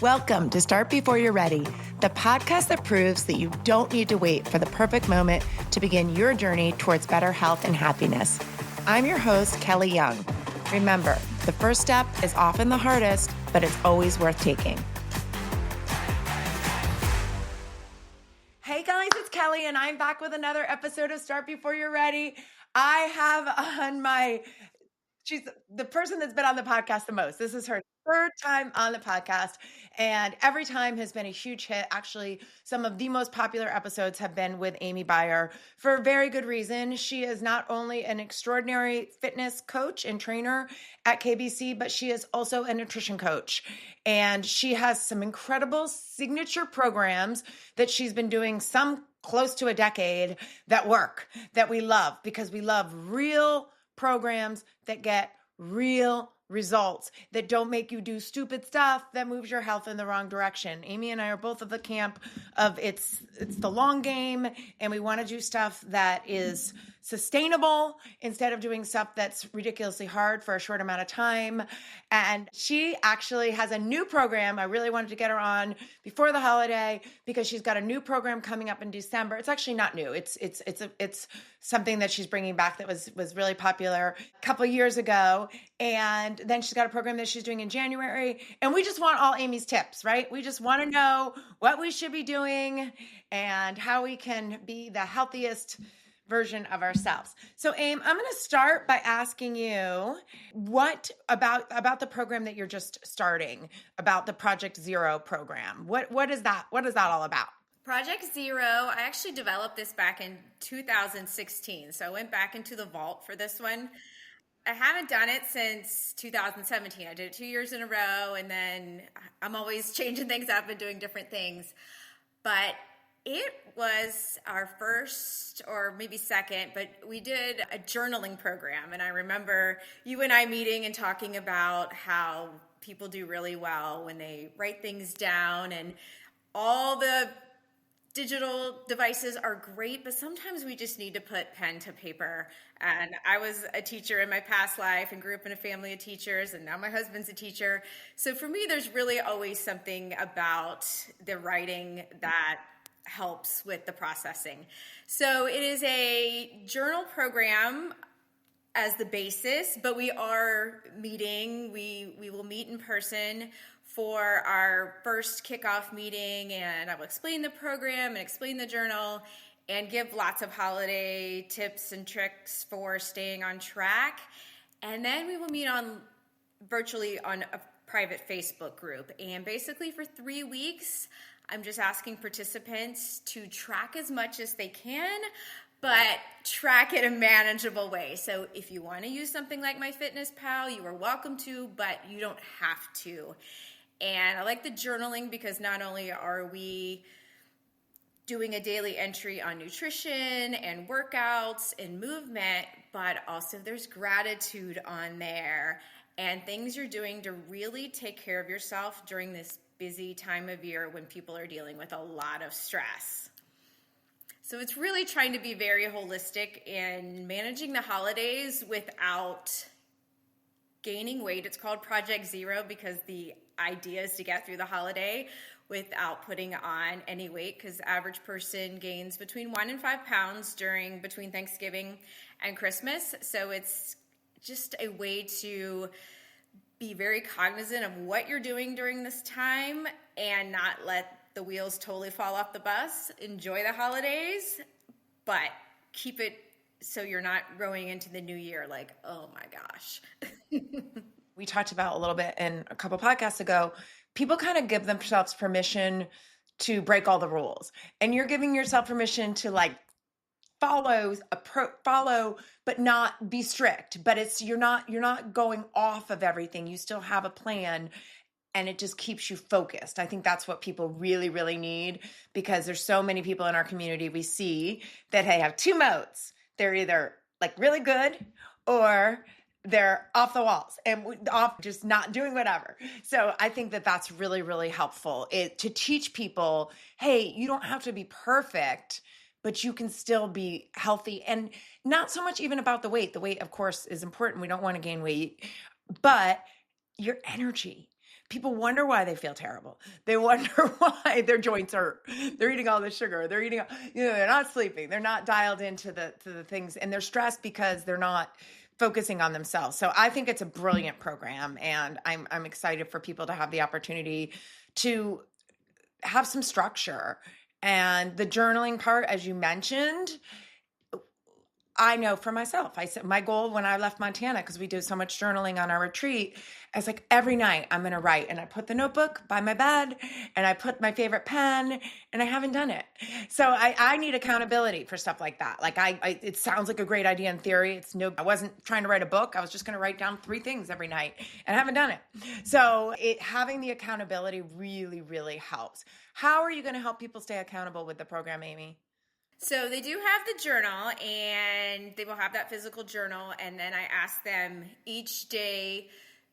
Welcome to Start Before You're Ready, the podcast that proves that you don't need to wait for the perfect moment to begin your journey towards better health and happiness. I'm your host, Kelly Young. Remember, the first step is often the hardest, but it's always worth taking. Hey guys, it's Kelly, and I'm back with another episode of Start Before You're Ready. I have she's the person that's been on the podcast the most. This is her third time on the podcast, and every time has been a huge hit. Actually, some of the most popular episodes have been with Amy Beyer for a very good reason. She is not only an extraordinary fitness coach and trainer at KBC, but she is also a nutrition coach. And she has some incredible signature programs that she's been doing some close to a decade that work, that we love, because we love real programs that get real results, that don't make you do stupid stuff that moves your health in the wrong direction. Amy and I are both of the camp of it's the long game, and we want to do stuff that is sustainable instead of doing stuff that's ridiculously hard for a short amount of time. And she actually has a new program. I really wanted to get her on before the holiday because she's got a new program coming up in December. It's actually not new. It's something that she's bringing back that was really popular a couple of years ago. And then she's got a program that she's doing in January. And we just want all Amy's tips, right? We just want to know what we should be doing and how we can be the healthiest version of ourselves. So Aim, I'm going to start by asking you what about the program that you're just starting, about the Project Zero program. What is that? What is that all about? Project Zero, I actually developed this back in 2016. So I went back into the vault for this one. I haven't done it since 2017. I did it 2 years in a row, and then I'm always changing things up and doing different things. But it was our first or maybe second, but we did a journaling program. And I remember you and I meeting and talking about how people do really well when they write things down, and all the digital devices are great, but sometimes we just need to put pen to paper. And I was a teacher in my past life and grew up in a family of teachers, and now my husband's a teacher. So for me, there's really always something about the writing that helps with the processing. So it is a journal program as the basis, but we are meeting. We will meet in person for our first kickoff meeting, and I will explain the program and explain the journal and give lots of holiday tips and tricks for staying on track. And then we will meet virtually on a private Facebook group. And basically for 3 weeks, I'm just asking participants to track as much as they can, but track it in a manageable way. So if you want to use something like MyFitnessPal, you are welcome to, but you don't have to. And I like the journaling because not only are we doing a daily entry on nutrition and workouts and movement, but also there's gratitude on there and things you're doing to really take care of yourself during this busy time of year when people are dealing with a lot of stress. So it's really trying to be very holistic in managing the holidays without gaining weight. It's called Project Zero because the idea is to get through the holiday without putting on any weight, because the average person gains between 1 and 5 pounds between Thanksgiving and Christmas. So it's just a way to be very cognizant of what you're doing during this time and not let the wheels totally fall off the bus. Enjoy the holidays, but keep it so you're not growing into the new year like, oh my gosh. We talked about a little bit in a couple podcasts ago, people kind of give themselves permission to break all the rules. And you're giving yourself permission to like follow, but not be strict. But you're not going off of everything. You still have a plan, and it just keeps you focused. I think that's what people really, really need, because there's so many people in our community we see that have two modes. They're either like really good or they're off the walls and off just not doing whatever. So I think that that's really, really helpful to teach people, hey, you don't have to be perfect, but you can still be healthy. And not so much even about the weight. The weight, of course, is important. We don't want to gain weight, but your energy. people wonder why they feel terrible. They wonder why their joints hurt. They're eating all the sugar. They're eating, they're not sleeping. They're not dialed into the things, and they're stressed because they're not focusing on themselves. So I think it's a brilliant program, and I'm excited for people to have the opportunity to have some structure. And the journaling part, as you mentioned, I know for myself. I said my goal when I left Montana, because we do so much journaling on our retreat, I was like, every night I'm going to write. And I put the notebook by my bed and I put my favorite pen, and I haven't done it. So I need accountability for stuff like that. Like it sounds like a great idea in theory. I wasn't trying to write a book. I was just going to write down 3 things every night, and I haven't done it. So having the accountability really, really helps. How are you going to help people stay accountable with the program, Amy? So they do have the journal, and they will have that physical journal. And then I ask them each day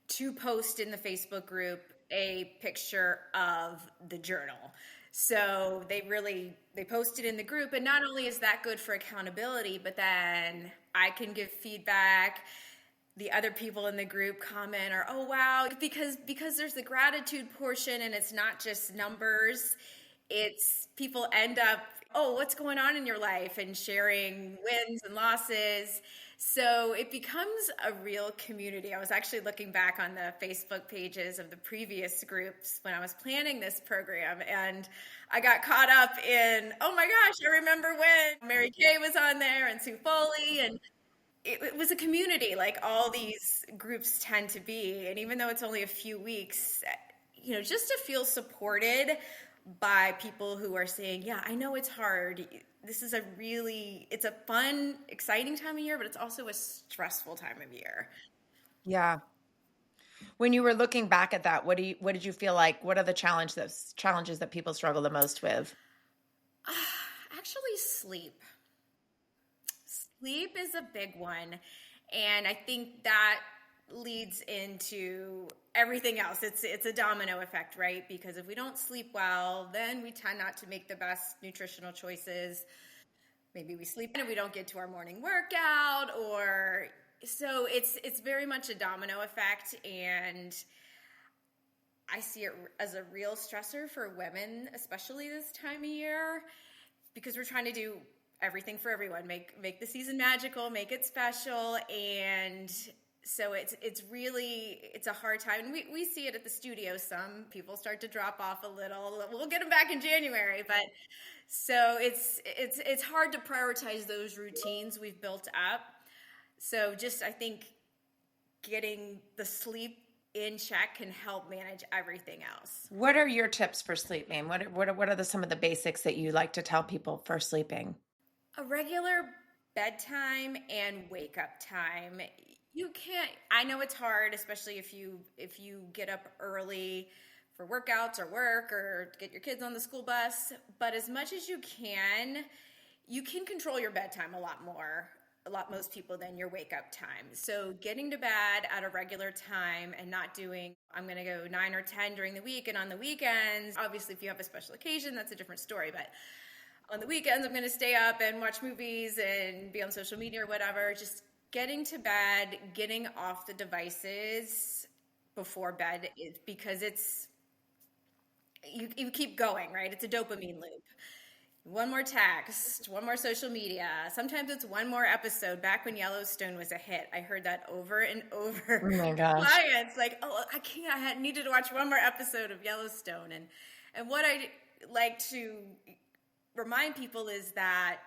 to post in the Facebook group a picture of the journal. So they post it in the group. And not only is that good for accountability, but then I can give feedback. The other people in the group comment, or, oh, wow, because there's the gratitude portion, and it's not just numbers. It's people end up, oh, what's going on in your life, and sharing wins and losses. So it becomes a real community. I was actually looking back on the Facebook pages of the previous groups when I was planning this program, and I got caught up in, oh my gosh, I remember when Mary Kay was on there and Sue Foley, and it was a community like all these groups tend to be. And even though it's only a few weeks, just to feel supported by people who are saying, yeah, I know it's hard. This is it's a fun, exciting time of year, but it's also a stressful time of year. Yeah. When you were looking back at that, what did you feel like? What are the challenges that people struggle the most with? Actually, sleep. Sleep is a big one. And I think that leads into everything else. It's a domino effect, right? Because if we don't sleep well, then we tend not to make the best nutritional choices. Maybe we sleep and we don't get to our morning workout, or so it's very much a domino effect. And I see it as a real stressor for women, especially this time of year, because we're trying to do everything for everyone, make the season magical, make it special. And so it's a hard time. And we see it at the studio. Some people start to drop off a little. We'll get them back in January, but so it's hard to prioritize those routines we've built up. So just, I think getting the sleep in check can help manage everything else. What are your tips for sleep, Amy? What are some of the basics that you like to tell people for sleeping? A regular bedtime and wake up time. I know it's hard, especially if you get up early for workouts or work or get your kids on the school bus, but as much as you can control your bedtime most people, than your wake up time. So getting to bed at a regular time and not doing, I'm going to go 9 or 10 during the week, and on the weekends, obviously if you have a special occasion, that's a different story, but on the weekends, I'm going to stay up and watch movies and be on social media or whatever. Just getting to bed, getting off the devices before bed, because you keep going, right? It's a dopamine loop. One more text, one more social media. Sometimes it's one more episode. Back when Yellowstone was a hit, I heard that over and over. Oh my gosh. Clients like, oh, I can't. I needed to watch one more episode of Yellowstone. And what I like to remind people is that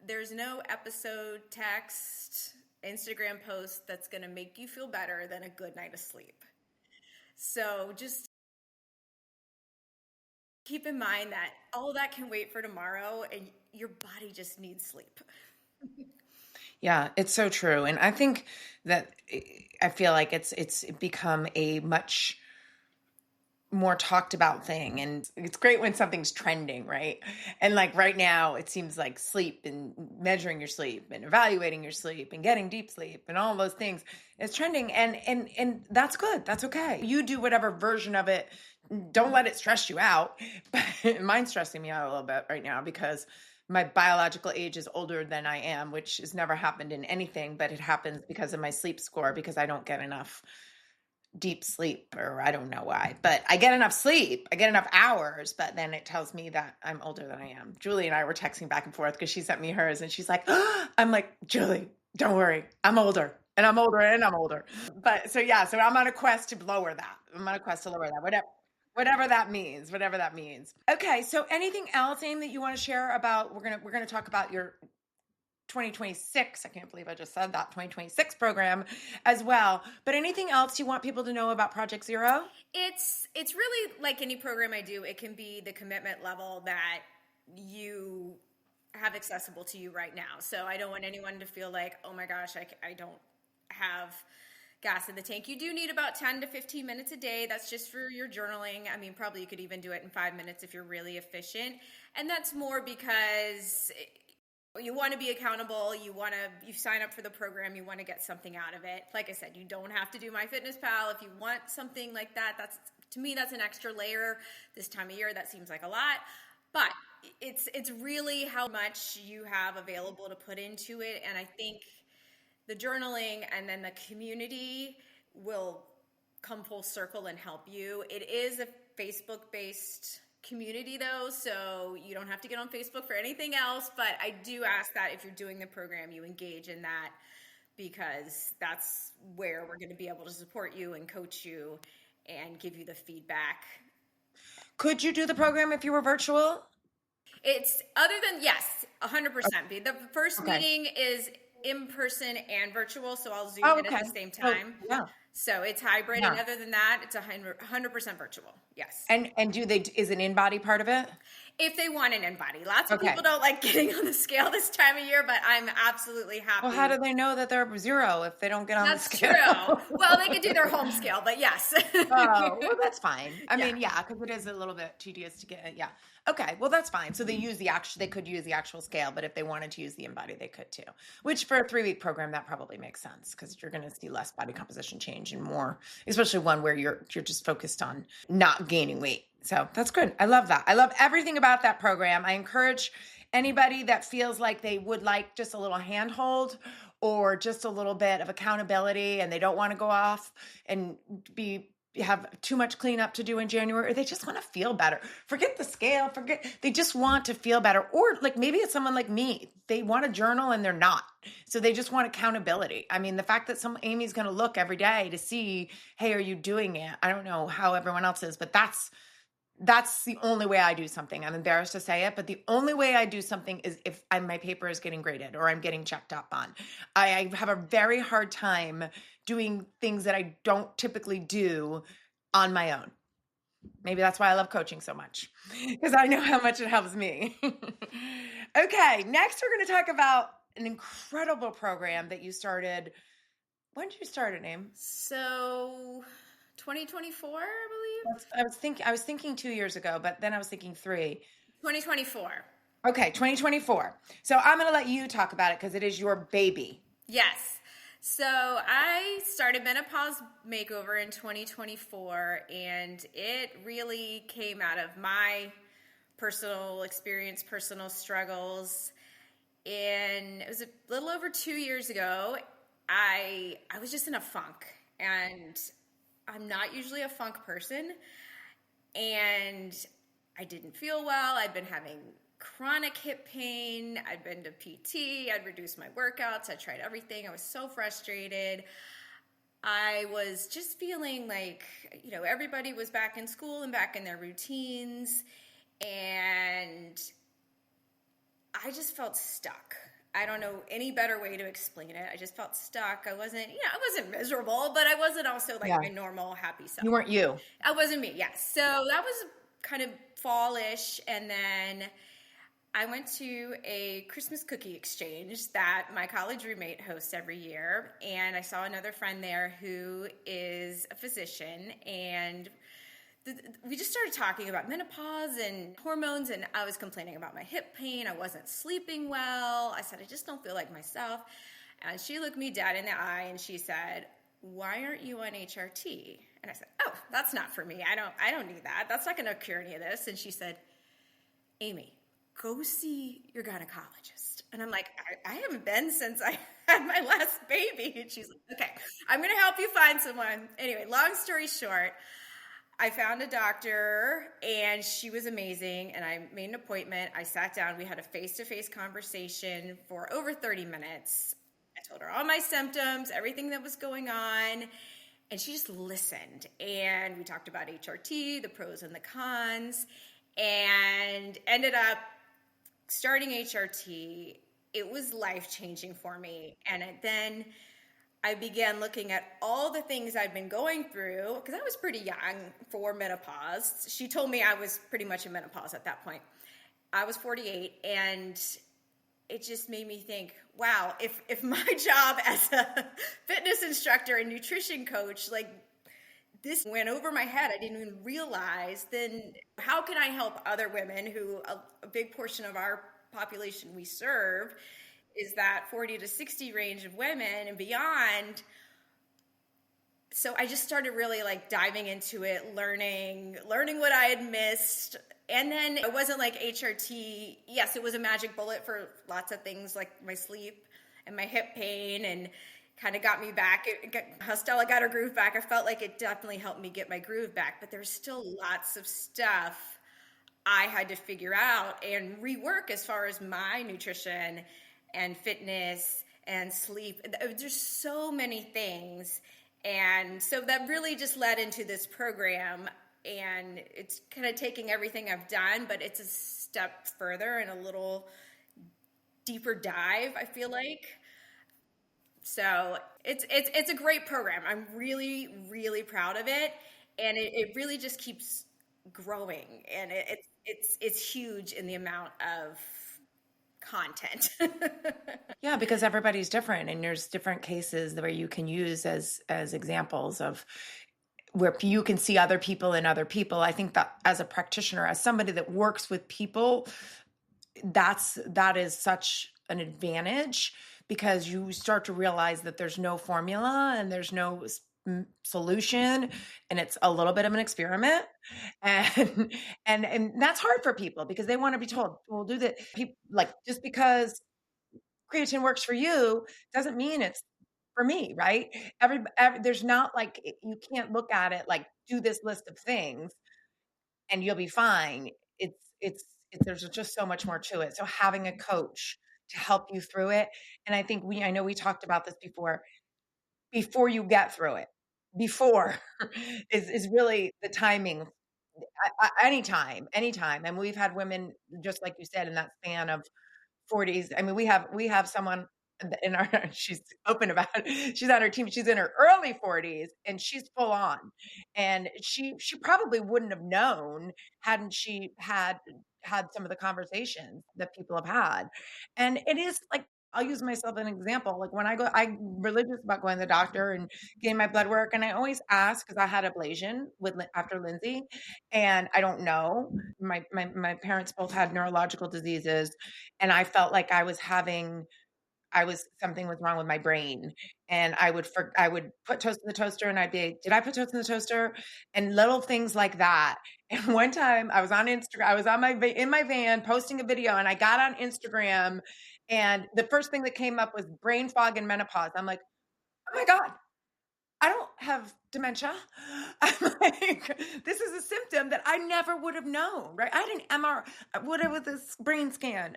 there's no episode, text, Instagram post that's going to make you feel better than a good night of sleep. So just keep in mind that all of that can wait for tomorrow, and your body just needs sleep. Yeah, it's so true. And I think that I feel like it's become a much more talked about thing, and it's great when something's trending, right? And like right now it seems like sleep and measuring your sleep and evaluating your sleep and getting deep sleep and all those things is trending, and that's good. That's okay. You do whatever version of it. Don't let it stress you out. But mine's stressing me out a little bit right now because my biological age is older than I am, which has never happened in anything, but it happens because of my sleep score, because I don't get enough deep sleep, or I don't know why, but I get enough sleep. I get enough hours, but then it tells me that I'm older than I am. Julie and I were texting back and forth because she sent me hers and she's like, I'm like, Julie, don't worry. I'm older and I'm older and I'm older. But so yeah, so I'm on a quest to lower that. I'm on a quest to lower that. Whatever that means, whatever that means. Okay, so anything else, Aim, that you want to share about? We're gonna talk about your 2026. I can't believe I just said that 2026 program as well. But anything else you want people to know about Project Zero? It's really like any program I do. It can be the commitment level that you have accessible to you right now. So I don't want anyone to feel like, oh my gosh, I don't have gas in the tank. You do need about 10 to 15 minutes a day. That's just for your journaling. I mean, probably you could even do it in 5 minutes if you're really efficient. And that's more because you want to be accountable. You sign up for the program. You want to get something out of it. Like I said, you don't have to do MyFitnessPal. If you want something like that, to me, that's an extra layer this time of year. That seems like a lot, but it's really how much you have available to put into it. And I think the journaling and then the community will come full circle and help you. It is a Facebook-based community though, so you don't have to get on Facebook for anything else, but I do ask that if you're doing the program, you engage in that, because that's where we're going to be able to support you and coach you and give you the feedback. Could you do the program if you were virtual? It's other than, yes, 100%. The first meeting is in person and virtual, so I'll Zoom in at the same time. Yeah. So it's hybrid, and other than that, it's 100% virtual. Yes. And is an in-body part of it? If they want an in-body. Lots of people don't like getting on the scale this time of year, but I'm absolutely happy. Well, how do they know that they're zero if they don't get on the scale? That's true. Well, they could do their home scale, but yes. Oh, well, that's fine. I mean, yeah, because it is a little bit tedious to get. Yeah. Okay. Well, that's fine. So they could use the actual scale, but if they wanted to use the in-body, they could too. Which for a 3-week program, that probably makes sense because you're going to see less body composition change and more, especially one where you're just focused on not gaining weight. So that's good. I love that. I love everything about that program. I encourage anybody that feels like they would like just a little handhold or just a little bit of accountability and they don't want to go off and have too much cleanup to do in January, or they just want to feel better. Forget the scale, they just want to feel better. Or like maybe it's someone like me. They want to journal and they're not. So they just want accountability. I mean, the fact that Amy's going to look every day to see, hey, are you doing it? I don't know how everyone else is, but that's the only way I do something. I'm embarrassed to say it, but the only way I do something is if my paper is getting graded or I'm getting checked up on. I have a very hard time doing things that I don't typically do on my own. Maybe that's why I love coaching so much, because I know how much it helps me. Okay, next we're going to talk about an incredible program that you started. When did you start it, Aim? So 2024, I believe. I was thinking 2 years ago, but then I was thinking 3. 2024. Okay, 2024. So I'm going to let you talk about it because it is your baby. Yes. So I started Menopause Makeover in 2024, and it really came out of my personal experience, personal struggles. And it was a little over 2 years ago. I was just in a funk, and I'm not usually a funk person, and I didn't feel well. I'd been having chronic hip pain. I'd been to PT. I'd reduced my workouts. I tried everything. I was so frustrated. I was just feeling like, everybody was back in school and back in their routines, and I just felt stuck. I don't know any better way to explain it. I just felt stuck. I wasn't miserable, but I wasn't also like my normal happy self. You weren't you. I wasn't me, yes. So that was kind of fallish. And then I went to a Christmas cookie exchange that my college roommate hosts every year. And I saw another friend there who is a physician, and we just started talking about menopause and hormones, and I was complaining about my hip pain. I wasn't sleeping well. I said, I just don't feel like myself. And she looked me dead in the eye and she said, why aren't you on HRT? And I said, oh, that's not for me. I don't need that. That's not going to cure any of this. And she said, Amy, go see your gynecologist. And I'm like, I haven't been since I had my last baby. And she's like, okay, I'm going to help you find someone. Anyway, long story short, I found a doctor and she was amazing. And I made an appointment. I sat down. We had a face-to-face conversation for over 30 minutes. I told her all my symptoms, everything that was going on. And she just listened. And we talked about HRT, the pros and the cons, and ended up starting HRT. It was life-changing for me. And then I began looking at all the things I'd been going through, because I was pretty young for menopause. She told me I was pretty much in menopause at that point. I was 48, and it just made me think, wow, if my job as a fitness instructor and nutrition coach, like this went over my head, I didn't even realize, then how can I help other women who a big portion of our population we serve is that 40 to 60 range of women and beyond. So I just started really like diving into it, learning what I had missed. And then it wasn't like HRT. Yes, it was a magic bullet for lots of things like my sleep and my hip pain, and kind of got me back. How Stella got her groove back, I felt like it definitely helped me get my groove back. But there's still lots of stuff I had to figure out and rework as far as my nutrition and fitness and sleep. There's so many things. And so that really just led into this program, and it's kind of taking everything I've done, but it's a step further and a little deeper dive, I feel like. So it's a great program. I'm really, really proud of it. And it really just keeps growing, and it's huge in the amount of content. Yeah, because everybody's different, and there's different cases where you can use as examples of where you can see other people in other people. I think that as a practitioner, as somebody that works with people, that is such an advantage, because you start to realize that there's no formula and there's no solution, and it's a little bit of an experiment. And and that's hard for people, because they want to be told, well, do that. People, like, just because creatine works for you doesn't mean it's for me, right? Every there's not like, you can't look at it like, do this list of things and you'll be fine. It's there's just so much more to it. So having a coach to help you through it, and I know we talked about this before you get through it, before is really the timing. Anytime, anytime. And we've had women, just like you said, in that span of 40s. I mean, we have someone in our she's open about it. She's on her team. She's in her early 40s and she's full on. And she probably wouldn't have known hadn't she had some of the conversations that people have had. And it is like, I'll use myself as an example. Like, when I'm religious about going to the doctor and getting my blood work. And I always ask, because I had ablation after Lindsay, and I don't know. My parents both had neurological diseases, and I felt like something was wrong with my brain. And I would put toast in the toaster, and I'd be, did I put toast in the toaster? And little things like that. And one time I was on Instagram, I was in my van posting a video, and I got on Instagram, and the first thing that came up was brain fog and menopause. I'm like, oh my God, I don't have dementia. I'm like, this is a symptom that I never would have known, right? I had an MR, whatever, this brain scan.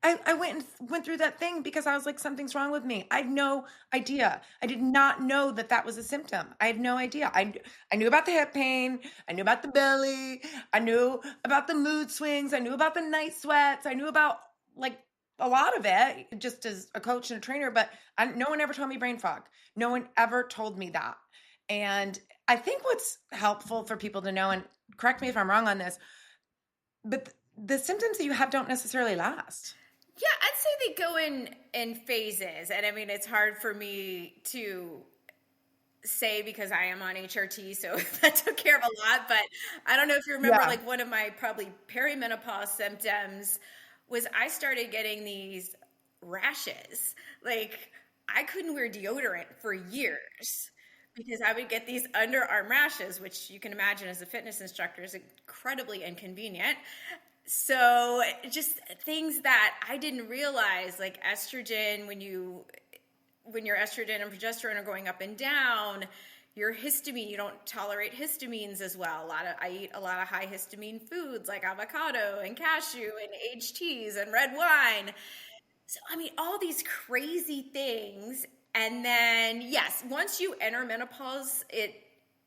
I went through that thing because I was like, something's wrong with me. I had no idea. I did not know that was a symptom. I had no idea. I knew about the hip pain. I knew about the belly. I knew about the mood swings. I knew about the night sweats. I knew about, like, a lot of it, just as a coach and a trainer, but no one ever told me brain fog. No one ever told me that. And I think what's helpful for people to know, and correct me if I'm wrong on this, but the symptoms that you have don't necessarily last. Yeah, I'd say they go in phases. And I mean, it's hard for me to say because I am on HRT, so that took care of a lot. But I don't know if you remember, like, one of my probably perimenopause symptoms was I started getting these rashes. Like, I couldn't wear deodorant for years because I would get these underarm rashes, which you can imagine as a fitness instructor is incredibly inconvenient. So just things that I didn't realize, like estrogen, when your estrogen and progesterone are going up and down, your histamine, you don't tolerate histamines as well. I eat a lot of high histamine foods like avocado and cashew and HTs and red wine. So, I mean, all these crazy things. And then, yes, once you enter menopause,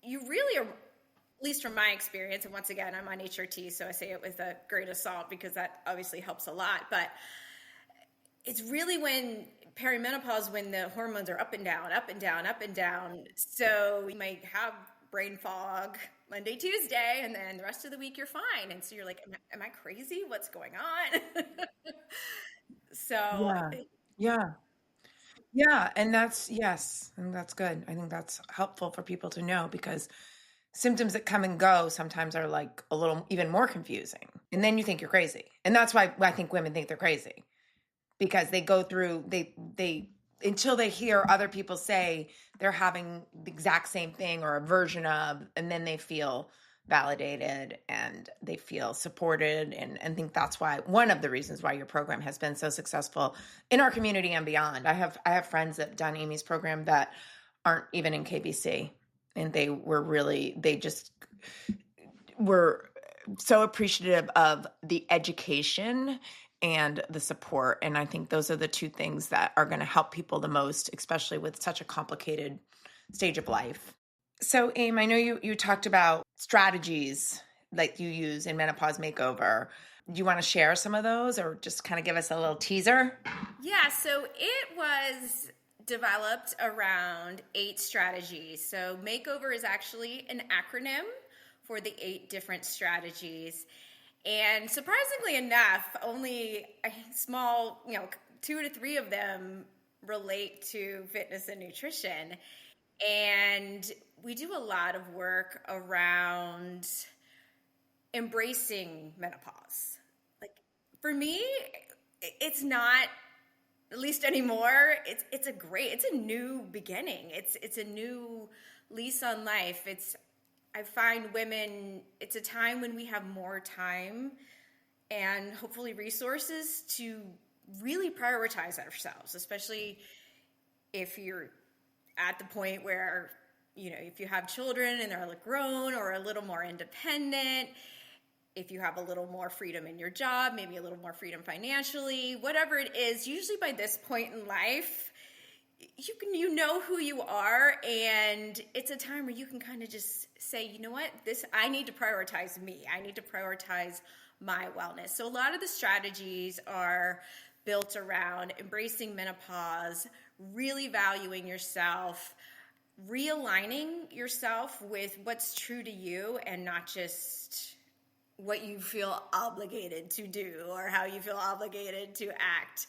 you really are, at least from my experience, and once again, I'm on HRT, so I say it with a grain of salt because that obviously helps a lot. But it's really when perimenopause, when the hormones are up and down, up and down, up and down. So you might have brain fog Monday, Tuesday, and then the rest of the week you're fine. And so you're like, am I crazy? What's going on? So Yeah. Yeah. Yeah. And yes, and that's good. I think that's helpful for people to know because symptoms that come and go sometimes are like a little even more confusing. And then you think you're crazy. And that's why I think women think they're crazy because they go through, they, until they hear other people say they're having the exact same thing or a version of, and then they feel validated and they feel supported and think that's why one of the reasons why your program has been so successful in our community and beyond. I have friends that have done Amy's program that aren't even in KBC and they just were so appreciative of the education and the support. And I think those are the two things that are going to help people the most, especially with such a complicated stage of life. So, Aim, I know you talked about strategies that you use in Menopause Makeover. Do you want to share some of those or just kind of give us a little teaser? yeah, so it was developed around 8 strategies. So makeover is actually an acronym for the 8 different strategies. And surprisingly enough, only a small, 2 to 3 of them relate to fitness and nutrition. And we do a lot of work around embracing menopause. Like for me, it's not, at least anymore, it's a new beginning. It's a new lease on life. I find women, it's a time when we have more time and hopefully resources to really prioritize ourselves, especially if you're at the point where, if you have children and they're grown or a little more independent, if you have a little more freedom in your job, maybe a little more freedom financially, whatever it is, usually by this point in life, you know who you are, and it's a time where you can kind of just say, you know what, I need to prioritize me. I need to prioritize my wellness. So a lot of the strategies are built around embracing menopause, really valuing yourself, realigning yourself with what's true to you and not just what you feel obligated to do or how you feel obligated to act.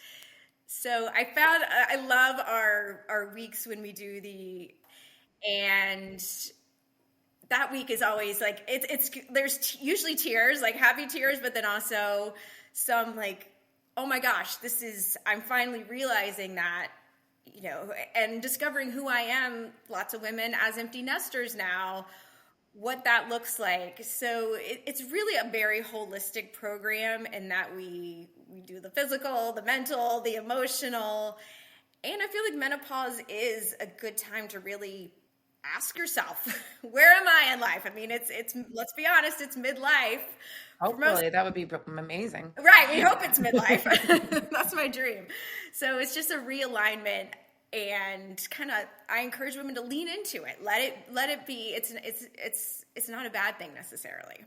So I love our weeks when we do and that week is always like, there's usually tears, like happy tears, but then also some like, oh my gosh, I'm finally realizing that, and discovering who I am, lots of women as empty nesters now, what that looks like. So it's really a very holistic program in that we do the physical, the mental, the emotional. And I feel like menopause is a good time to really ask yourself, where am I in life? I mean, it's let's be honest, it's midlife. Hopefully, that would be amazing. Right, we hope it's midlife. That's my dream. So it's just a realignment, and kind of I encourage women to lean into it. Let it be. It's not a bad thing necessarily,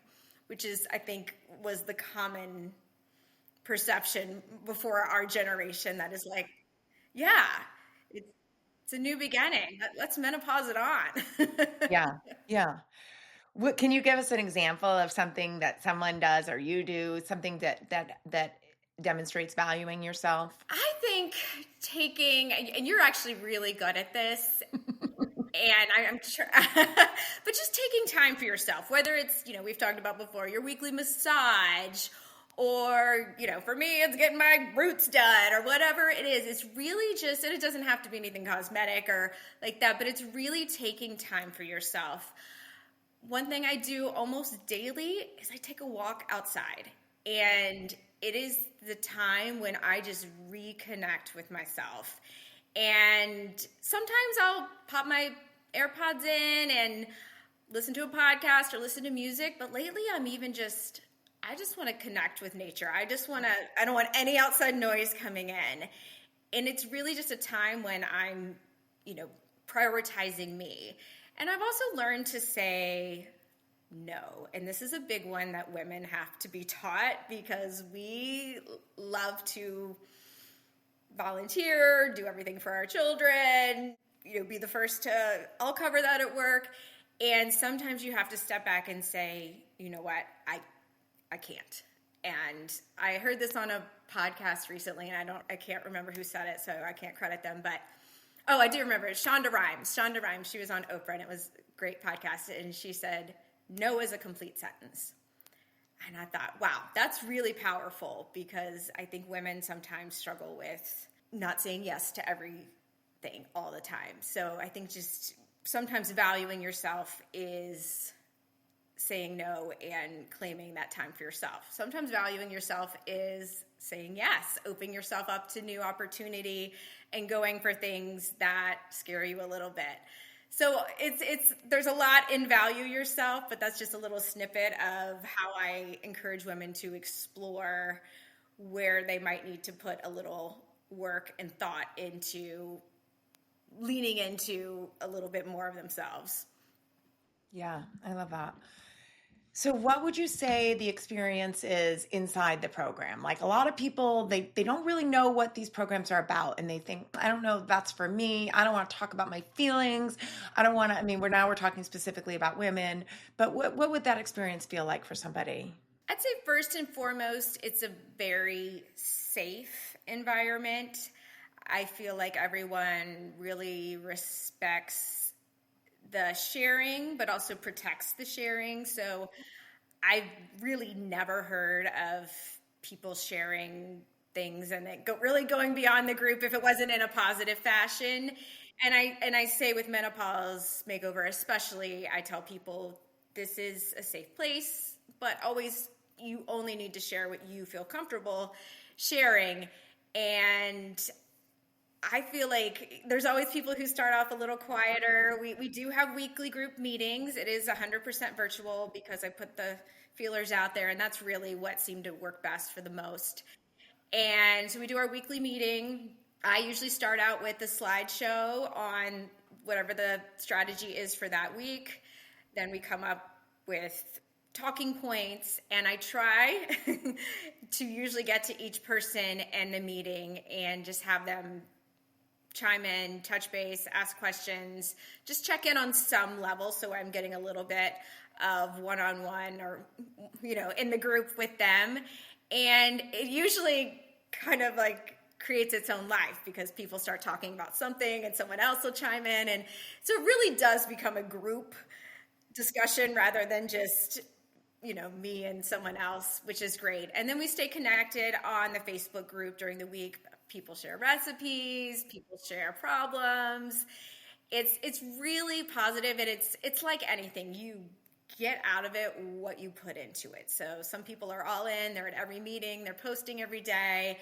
which is, I think, was the common perception before our generation, that is like, yeah, it's a new beginning. Let's menopause it on. Yeah. Yeah. What can you give us an example of something that someone does or you do, something that demonstrates valuing yourself? I think and you're actually really good at this, and I'm sure, but just taking time for yourself, whether it's, we've talked about before, your weekly massage, or, for me, it's getting my roots done or whatever it is. It's really just, and it doesn't have to be anything cosmetic or like that, but it's really taking time for yourself. One thing I do almost daily is I take a walk outside, and it is the time when I just reconnect with myself. And sometimes I'll pop my AirPods in and listen to a podcast or listen to music, but lately I just want to connect with nature. I don't want any outside noise coming in. And it's really just a time when I'm, prioritizing me. And I've also learned to say no. And this is a big one that women have to be taught, because we love to volunteer, do everything for our children, be the first to, I'll cover that at work. And sometimes you have to step back and say, you know what, I can't. And I heard this on a podcast recently, and I can't remember who said it, so I can't credit them, but I do remember it. Shonda Rhimes. She was on Oprah, and it was a great podcast, and she said, no is a complete sentence. And I thought, wow, that's really powerful, because I think women sometimes struggle with not saying yes to everything all the time. So I think just sometimes valuing yourself is saying no and claiming that time for yourself. Sometimes valuing yourself is saying yes, opening yourself up to new opportunity and going for things that scare you a little bit. So there's a lot in value yourself, but that's just a little snippet of how I encourage women to explore where they might need to put a little work and thought into leaning into a little bit more of themselves. Yeah, I love that. So what would you say the experience is inside the program? Like, a lot of people, they don't really know what these programs are about, and they think, I don't know if that's for me. I don't want to talk about my feelings. I don't want to, we're talking specifically about women, but what would that experience feel like for somebody? I'd say first and foremost, it's a very safe environment. I feel like everyone really respects the sharing, but also protects the sharing. So I've really never heard of people sharing things and it really going beyond the group if it wasn't in a positive fashion. And I say with Menopause Makeover especially, I tell people this is a safe place, but always you only need to share what you feel comfortable sharing. And I feel like there's always people who start off a little quieter. We do have weekly group meetings. It is 100% virtual because I put the feelers out there, and that's really what seemed to work best for the most. And so we do our weekly meeting. I usually start out with a slideshow on whatever the strategy is for that week. Then we come up with talking points, and I try to usually get to each person in the meeting and just have them chime in, touch base, ask questions, just check in on some level so I'm getting a little bit of one-on-one or, in the group with them. And it usually kind of like creates its own life because people start talking about something and someone else will chime in. And so it really does become a group discussion rather than just, me and someone else, which is great. And then we stay connected on the Facebook group during the week. People share recipes, people share problems. It's really positive, and it's like anything. You get out of it what you put into it. So some people are all in, they're at every meeting, they're posting every day.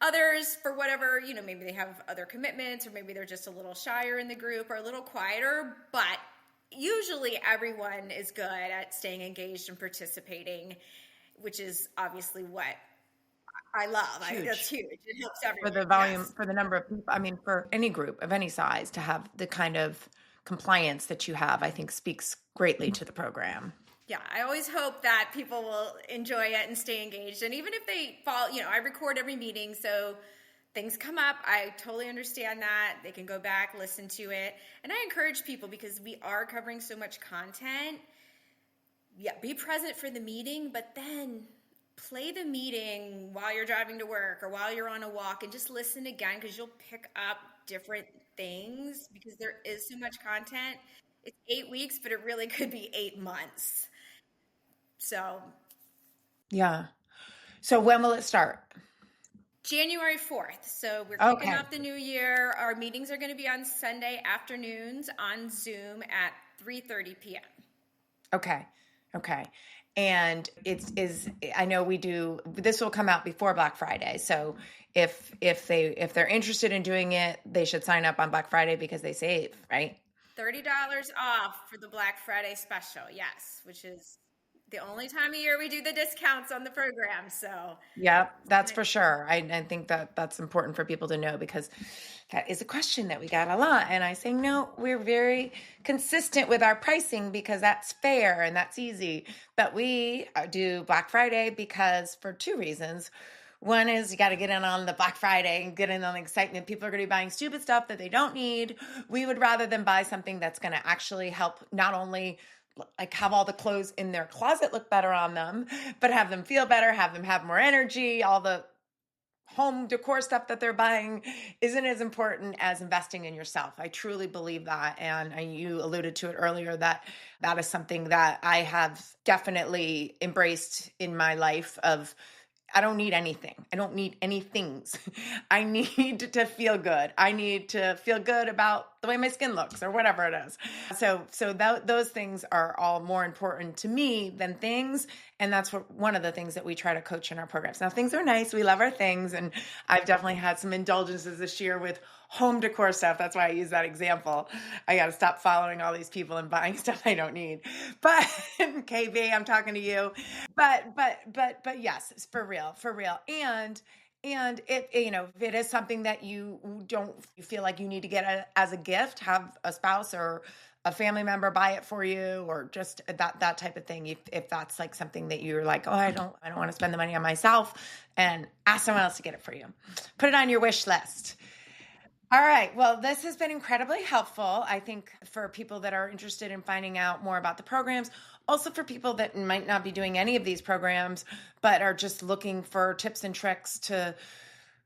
Others, for whatever, maybe they have other commitments, or maybe they're just a little shyer in the group or a little quieter, but usually everyone is good at staying engaged and participating, which is obviously what I love. That's huge. It helps everyone. For the volume, yes. For the number of people, for any group of any size to have the kind of compliance that you have, I think speaks greatly to the program. Yeah, I always hope that people will enjoy it and stay engaged. And even if they fall, I record every meeting, so things come up. I totally understand that. They can go back, listen to it. And I encourage people, because we are covering so much content, be present for the meeting, but then play the meeting while you're driving to work or while you're on a walk and just listen again, because you'll pick up different things because there is so much content. It's 8 weeks, but it really could be 8 months. So. Yeah. So when will it start? January 4th. So we're kicking Okay. off the new year. Our meetings are going to be on Sunday afternoons on Zoom at 3:30 p.m. Okay. Okay. And I know this will come out before Black Friday. So if they're interested in doing it, they should sign up on Black Friday because they save, right? $30 off for the Black Friday special. Yes, which is the only time of year we do the discounts on the program. So, Yeah, that's for sure. I think that that's important for people to know because that is a question that we got a lot. And I say, no, we're very consistent with our pricing because that's fair and that's easy. But we do Black Friday because for two reasons. One is you got to get in on the Black Friday and get in on the excitement. People are going to be buying stupid stuff that they don't need. We would rather than buy something that's going to actually help not only like have all the clothes in their closet look better on them, but have them feel better, have them have more energy. All the home decor stuff that they're buying isn't as important as investing in yourself. I truly believe that. And you alluded to it earlier that that is something that I have definitely embraced in my life of I don't need anything. I don't need any things. I need to feel good. I need to feel good about the way my skin looks or whatever it is. Those things are all more important to me than things. And that's one of the things that we try to coach in our programs. Now, things are nice. We love our things. And I've definitely had some indulgences this year with home decor stuff. That's why I use that example. I got to stop following all these people and buying stuff I don't need. But KB, I'm talking to you. But yes, it's for real, for real. And if if it is something that you feel like you need to get as a gift, have a spouse or a family member buy it for you, or just that type of thing. If that's like something that you're like, oh, I don't want to spend the money on myself, and ask someone else to get it for you. Put it on your wish list. All right. Well, this has been incredibly helpful, I think, for people that are interested in finding out more about the programs. Also, for people that might not be doing any of these programs, but are just looking for tips and tricks to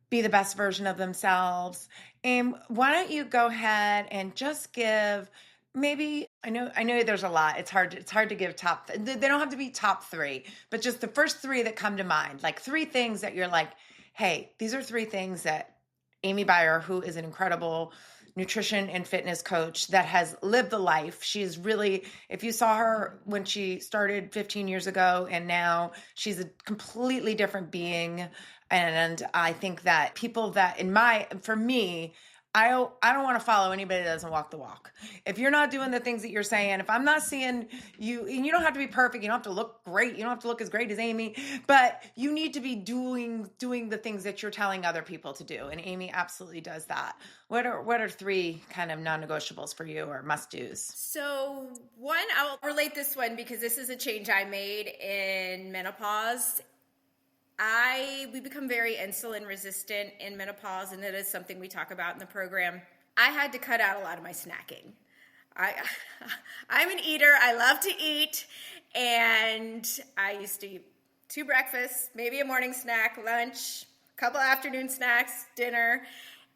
be the best version of themselves. And why don't you go ahead and just give maybe I know there's a lot. It's hard to give top. They don't have to be top three, but just the first three that come to mind, like three things that you're like, hey, these are three things that Amy Beyer, who is an incredible nutrition and fitness coach that has lived the life. She's really, if you saw her when she started 15 years ago and now she's a completely different being. And I think that people that for me, I don't want to follow anybody that doesn't walk the walk. If you're not doing the things that you're saying, if I'm not seeing you, and you don't have to be perfect, you don't have to look great, you don't have to look as great as Amy, but you need to be doing the things that you're telling other people to do. And Amy absolutely does that. What are three kind of non-negotiables for you or must-dos? So one, I'll relate this one because this is a change I made in menopause. We become very insulin resistant in menopause, and it is something we talk about in the program. I had to cut out a lot of my snacking. I'm an eater. I love to eat, and I used to eat 2 breakfasts, maybe a morning snack, lunch, a couple afternoon snacks, dinner,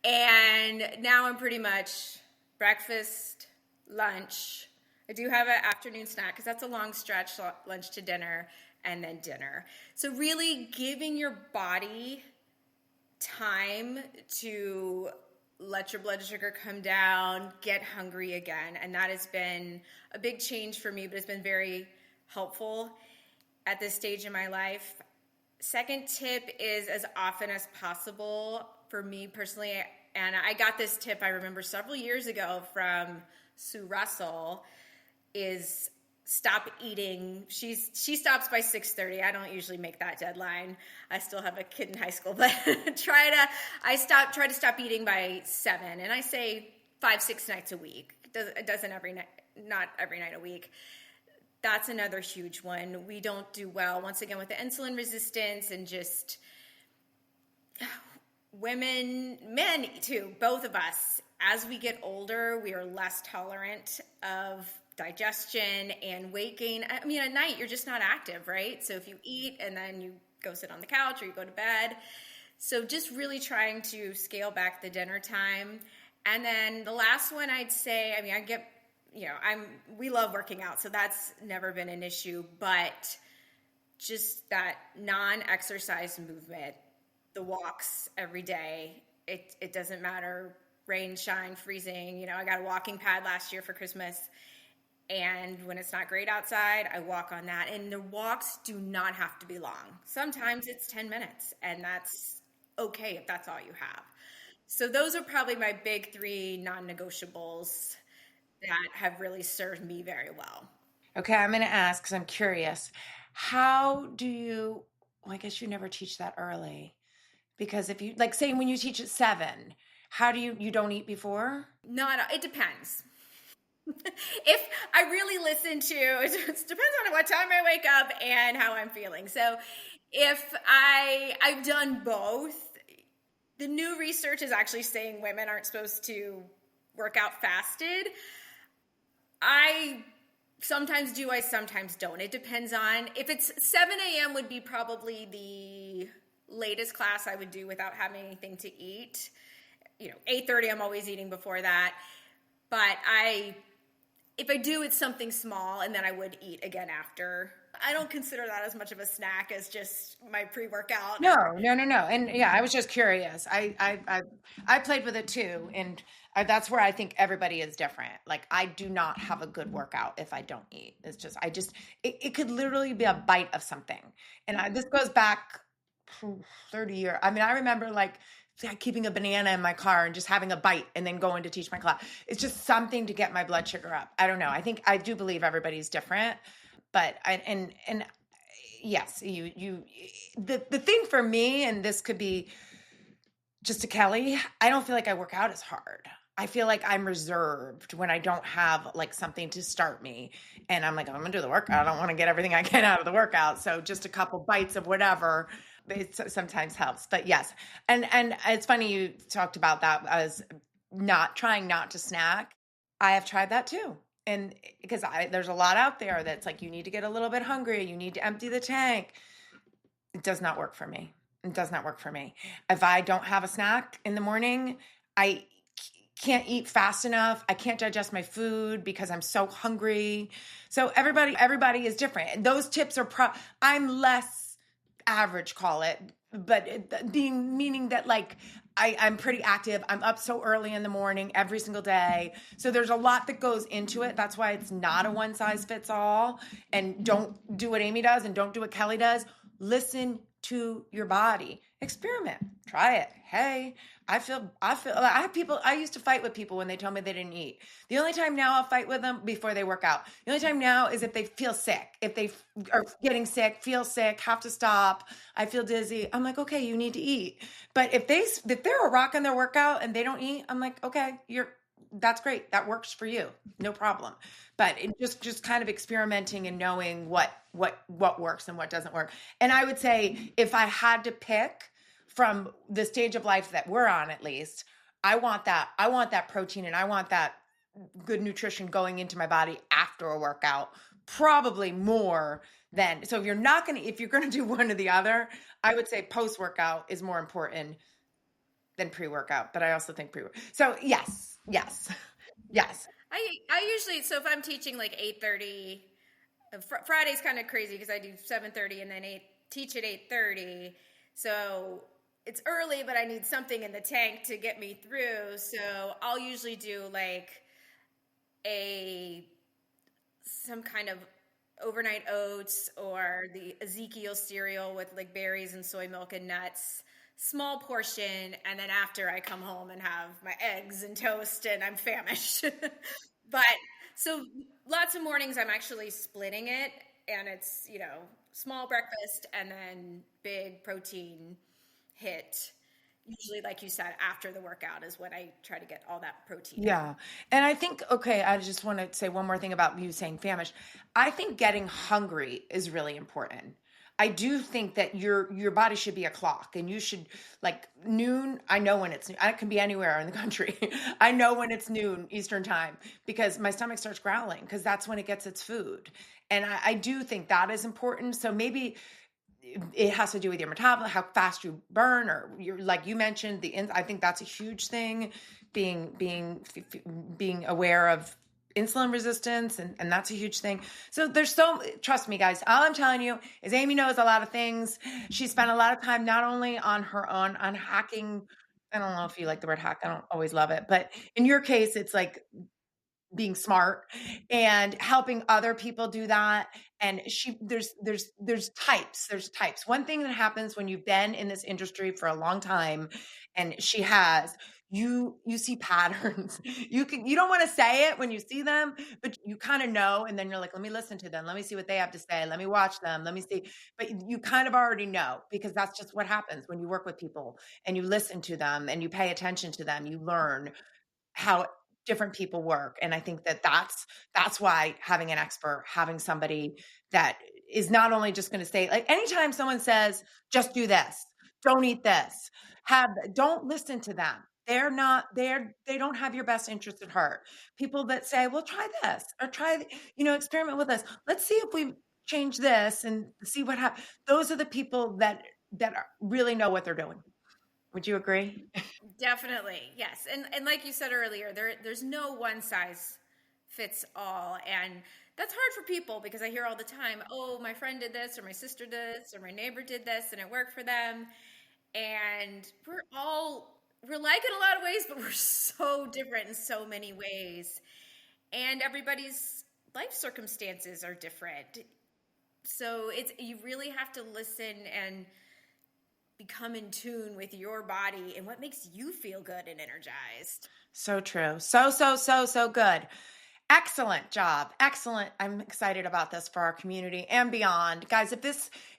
and now I'm pretty much breakfast, lunch. I do have an afternoon snack because that's a long stretch, lunch to dinner, and then dinner. So really giving your body time to let your blood sugar come down, get hungry again. And that has been a big change for me, but it's been very helpful at this stage in my life. Second tip is as often as possible for me personally. And I got this tip, I remember several years ago from Sue Russell, is stop eating. She stops by 6:30. I don't usually make that deadline. I still have a kid in high school, but try to stop eating by 7. And I say 5-6 nights a week. It doesn't every night, not every night a week. That's another huge one. We don't do well, once again, with the insulin resistance and just women, men too, both of us. As we get older, we are less tolerant of digestion and weight gain. I mean, at night, you're just not active, right? So if you eat and then you go sit on the couch or you go to bed. So just really trying to scale back the dinner time. And then the last one I'd say, I mean, we love working out, so that's never been an issue, but just that non-exercise movement, the walks every day. It doesn't matter rain, shine, freezing. You know, I got a walking pad last year for Christmas. And when it's not great outside, I walk on that. And the walks do not have to be long. Sometimes it's 10 minutes, and that's okay if that's all you have. So those are probably my big three non-negotiables that have really served me very well. Okay, I'm going to ask because I'm curious. How do you, well, I guess you never teach that early. Because if you, like, say when you teach at 7, how do you don't eat before? Not, it depends. If I really listen to, it depends on what time I wake up and how I'm feeling. So if I've done both, the new research is actually saying women aren't supposed to work out fasted. I sometimes do, I sometimes don't. It depends on, if it's 7 a.m. would be probably the latest class I would do without having anything to eat. You know, 8:30 I'm always eating before that. But if I do, it's something small, and then I would eat again after. I don't consider that as much of a snack as just my pre-workout. No, no, no, no. And yeah, I was just curious. I played with it too, and that's where I think everybody is different. Like I do not have a good workout if I don't eat. It's just it could literally be a bite of something. And this goes back 30 years. I mean, I remember like keeping a banana in my car and just having a bite and then going to teach my class. It's just something to get my blood sugar up. I don't know. I do believe everybody's different, but yes, the thing for me, and this could be just to Kelly, I don't feel like I work out as hard. I feel like I'm reserved when I don't have like something to start me. And I'm like, I'm going to do the workout. I don't want to get everything I can out of the workout. So just a couple bites of whatever, it sometimes helps. But yes. And it's funny you talked about that as trying not to snack. I have tried that too. And because there's a lot out there that's like, you need to get a little bit hungry. You need to empty the tank. It does not work for me. It does not work for me. If I don't have a snack in the morning, I can't eat fast enough. I can't digest my food because I'm so hungry. So everybody is different. And those tips are I'm less average, call it, but meaning that like I'm pretty active. I'm up so early in the morning every single day. So there's a lot that goes into it. That's why it's not a one size fits all. And don't do what Amy does and don't do what Kelly does. Listen to your body. Experiment. Try it. Hey, I have people, I used to fight with people when they told me they didn't eat. The only time now I'll fight with them before they work out. The only time now is if they feel sick. If they are getting sick, feel sick, have to stop. I feel dizzy. I'm like, okay, you need to eat. But if they're rocking their workout and they don't eat, I'm like, okay, that's great. That works for you. No problem. But it just kind of experimenting and knowing what works and what doesn't work. And I would say if I had to pick from the stage of life that we're on, at least, I want that protein and I want that good nutrition going into my body after a workout, probably more than, so if you're going to do one or the other, I would say post-workout is more important than pre-workout, but I also think pre-workout. So yes. I usually, so if I'm teaching like 8:30, Friday's kind of crazy because I do 7:30 and then teach at 8:30. So it's early, but I need something in the tank to get me through. So I'll usually do like some kind of overnight oats or the Ezekiel cereal with like berries and soy milk and nuts, small portion. And then after I come home and have my eggs and toast and I'm famished. But so lots of mornings I'm actually splitting it, and it's, small breakfast and then big protein hit. Usually, like you said, after the workout is when I try to get all that protein. Yeah. And I think, okay, I just want to say one more thing about you saying famished. I think getting hungry is really important. I do think that your body should be a clock, and you should, like, noon. I know when it's noon. I can be anywhere in the country. I know when it's noon Eastern time because my stomach starts growling because that's when it gets its food. And I do think that is important. So maybe it has to do with your metabolism, how fast you burn, or like you mentioned, I think that's a huge thing. Being aware of insulin resistance, and that's a huge thing. So trust me, guys, all I'm telling you is Amy knows a lot of things. She spent a lot of time not only on her own, on hacking. I don't know if you like the word hack. I don't always love it, but in your case, it's like being smart and helping other people do that. And there's types. One thing that happens when you've been in this industry for a long time, and she has, you see patterns. You don't want to say it when you see them, but you kind of know. And then you're like, let me listen to them. Let me see what they have to say. Let me watch them. Let me see. But you kind of already know, because that's just what happens when you work with people and you listen to them and you pay attention to them. You learn how different people work. And I think that's why having an expert, having somebody that is not only just going to say, like, anytime someone says, just do this, don't eat this, don't listen to them. They don't have your best interest at heart. People that say, well, try this, or experiment with this. Let's see if we change this and see what happens. Those are the people that really know what they're doing. Would you agree? Definitely. Yes. And like you said earlier, there's no one size fits all. And that's hard for people, because I hear all the time, oh, my friend did this, or my sister did this, or my neighbor did this, and it worked for them. And we're like in a lot of ways, but we're so different in so many ways. And everybody's life circumstances are different. So you really have to listen and become in tune with your body and what makes you feel good and energized. So true. So good. Excellent job. Excellent. I'm excited about this for our community and beyond. Guys,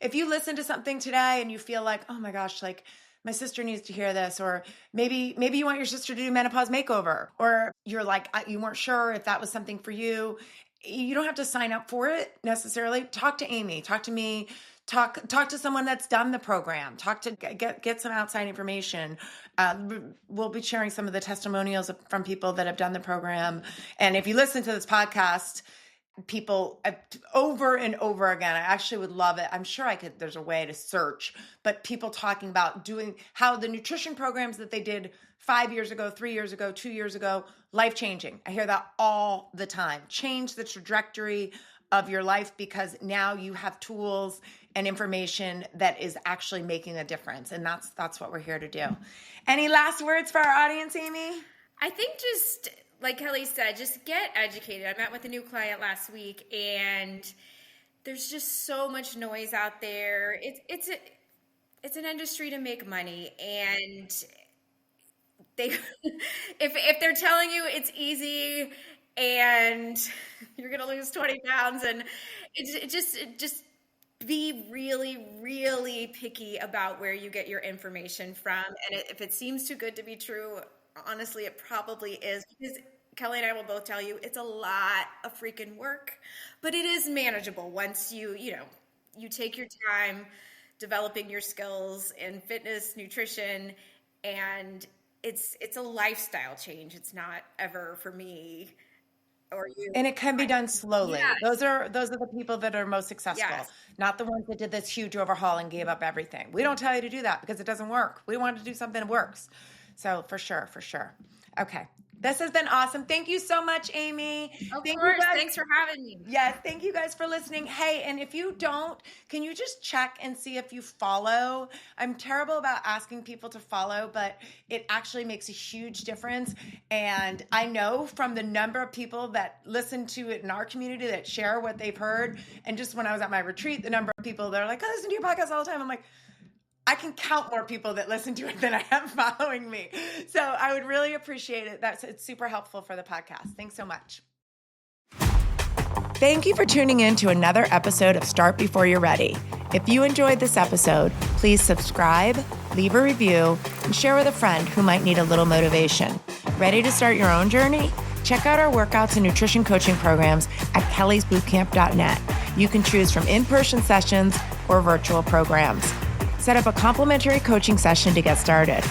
if you listen to something today and you feel like, oh my gosh, like my sister needs to hear this, or maybe you want your sister to do Menopause Makeover, or you're like, you weren't sure if that was something for you. You don't have to sign up for it necessarily. Talk to Amy, talk to me, talk to someone that's done the program, get some outside information. We'll be sharing some of the testimonials from people that have done the program. And if you listen to this podcast, people over and over again, I actually would love it. I'm sure there's a way to search, but people talking about doing how the nutrition programs that they did 5 years ago, 3 years ago, 2 years ago, life-changing. I hear that all the time. Change the trajectory of your life, because now you have tools and information that is actually making a difference. And that's what we're here to do. Any last words for our audience, Amy? I think just like Kelly said, just get educated. I met with a new client last week, and there's just so much noise out there. It's an industry to make money, and if they're telling you it's easy and you're gonna lose 20 pounds, and it just be really, really picky about where you get your information from. And if it seems too good to be true, honestly, it probably is, because Kelly and I will both tell you it's a lot of freaking work, but it is manageable once you take your time developing your skills in fitness, nutrition, and it's a lifestyle change. It's not ever for me or you. And it can be done slowly. Yes. Those are the people that are most successful, Yes. Not the ones that did this huge overhaul and gave up everything. We don't tell you to do that because it doesn't work. We want to do something that works. So for sure. Okay. This has been awesome. Thank you so much, Amy. Of course. Thanks for having me. Yes. Thank you guys for listening. Hey, and if you don't, can you just check and see if you follow? I'm terrible about asking people to follow, but it actually makes a huge difference. And I know from the number of people that listen to it in our community that share what they've heard. And just when I was at my retreat, the number of people that are like, I listen to your podcast all the time. I'm like, I can count more people that listen to it than I have following me. So I would really appreciate it. It's super helpful for the podcast. Thanks so much. Thank you for tuning in to another episode of Start Before You're Ready. If you enjoyed this episode, please subscribe, leave a review, and share with a friend who might need a little motivation. Ready to start your own journey? Check out our workouts and nutrition coaching programs at kellysbootcamp.net. You can choose from in-person sessions or virtual programs. Set up a complimentary coaching session to get started.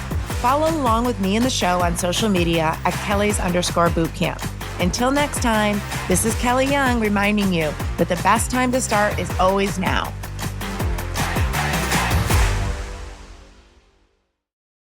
Follow along with me and the show on social media at Kellys_bootcamp. Until next time, this is Kelly Young reminding you that the best time to start is always now.